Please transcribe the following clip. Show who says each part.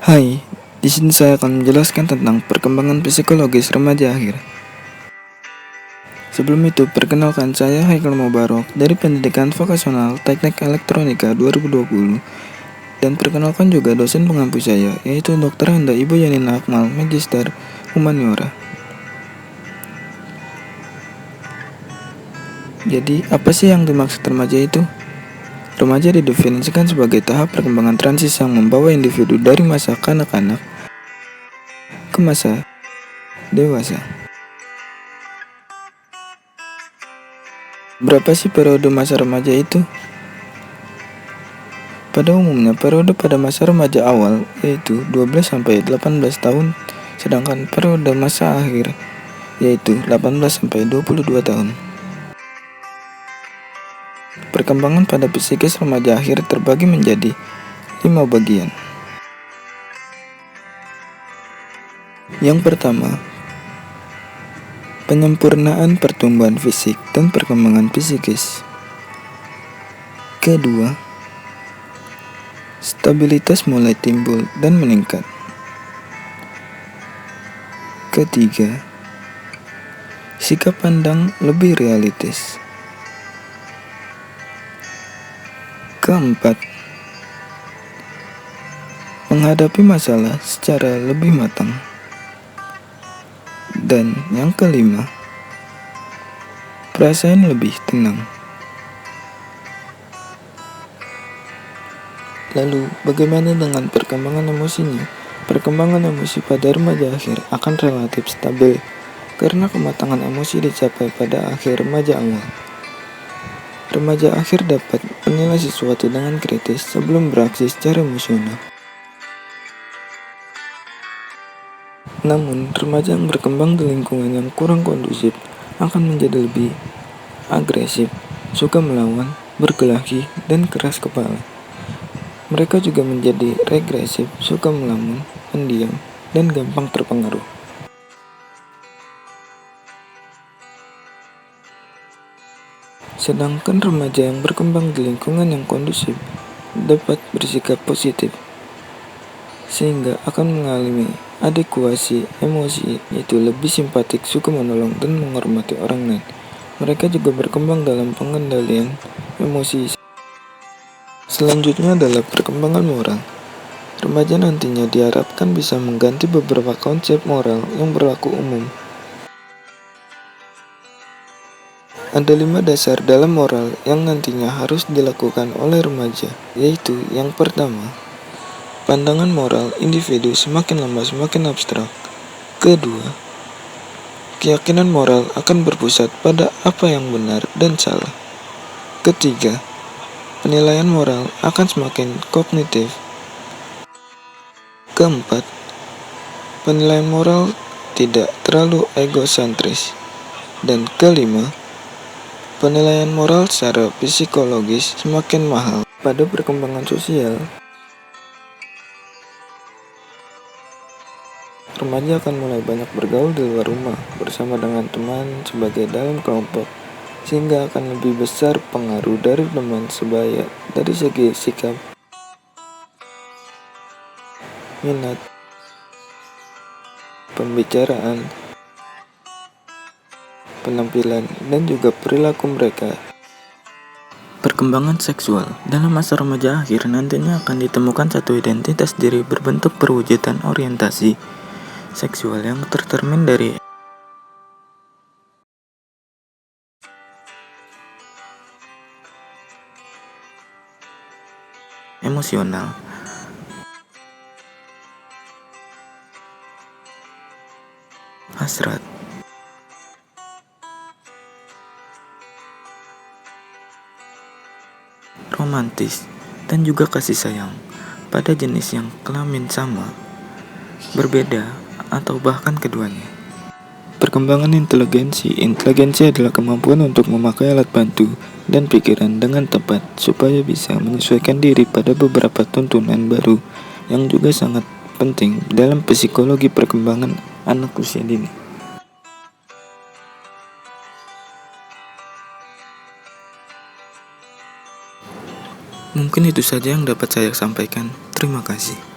Speaker 1: Hai, di sini saya akan menjelaskan tentang perkembangan psikologis remaja akhir. Sebelum itu, perkenalkan saya Haikal Mubarok dari Pendidikan Vokasional Teknik Elektronika 2020 dan perkenalkan juga dosen pengampu saya, yaitu Dr. Handa Ibu Yanina Akmal, Magister Humaniora. Jadi, apa sih yang dimaksud remaja itu? Remaja didefinisikan sebagai tahap perkembangan transisi yang membawa individu dari masa kanak-kanak ke masa dewasa. Berapa sih periode masa remaja itu? Pada umumnya, periode pada masa remaja awal yaitu 12-18 tahun, sedangkan periode masa akhir yaitu 18-22 tahun. Perkembangan pada psikis remaja akhir terbagi menjadi 5 bagian. Yang pertama, penyempurnaan pertumbuhan fisik dan perkembangan psikis. Kedua, stabilitas mulai timbul dan meningkat. Ketiga, sikap pandang lebih realistis. Keempat, menghadapi masalah secara lebih matang. Dan yang kelima, perasaan lebih tenang. Lalu, bagaimana dengan perkembangan emosinya? Perkembangan emosi pada remaja akhir akan relatif stabil karena kematangan emosi dicapai pada akhir remaja awal. Remaja akhir dapat menilai sesuatu dengan kritis sebelum beraksi secara emosional. Namun, remaja yang berkembang di lingkungan yang kurang kondusif akan menjadi lebih agresif, suka melawan, berkelahi, dan keras kepala. Mereka juga menjadi regresif, suka melamun, pendiam, dan gampang terpengaruh. Sedangkan remaja yang berkembang di lingkungan yang kondusif dapat bersikap positif, sehingga akan mengalami adekuasi emosi, yaitu lebih simpatik, suka menolong, dan menghormati orang lain. Mereka juga berkembang dalam pengendalian emosi. Selanjutnya adalah perkembangan moral. Remaja nantinya diharapkan bisa mengganti beberapa konsep moral yang berlaku umum. Ada 5 dasar dalam moral yang nantinya harus dilakukan oleh remaja, yaitu yang pertama, pandangan moral individu semakin lama semakin abstrak. Kedua, keyakinan moral akan berpusat pada apa yang benar dan salah. Ketiga, penilaian moral akan semakin kognitif. Keempat, penilaian moral tidak terlalu egosentris. Dan kelima, penilaian moral secara psikologis semakin mahal. Pada perkembangan sosial, remaja akan mulai banyak bergaul di luar rumah bersama dengan teman sebagai dalam kelompok, sehingga akan lebih besar pengaruh dari teman sebaya dari segi sikap, minat, pembicaraan, penampilan, dan juga perilaku mereka. Perkembangan seksual dalam masa remaja akhir nantinya akan ditemukan satu identitas diri berbentuk perwujudan orientasi seksual yang tercermin dari emosional, hasrat, romantis, dan juga kasih sayang pada jenis yang kelamin sama, berbeda, atau bahkan keduanya. Perkembangan inteligensi. Inteligensi adalah kemampuan untuk memakai alat bantu dan pikiran dengan tepat supaya bisa menyesuaikan diri pada beberapa tuntunan baru yang juga sangat penting dalam psikologi perkembangan anak usia dini. Mungkin itu saja yang dapat saya sampaikan. Terima kasih.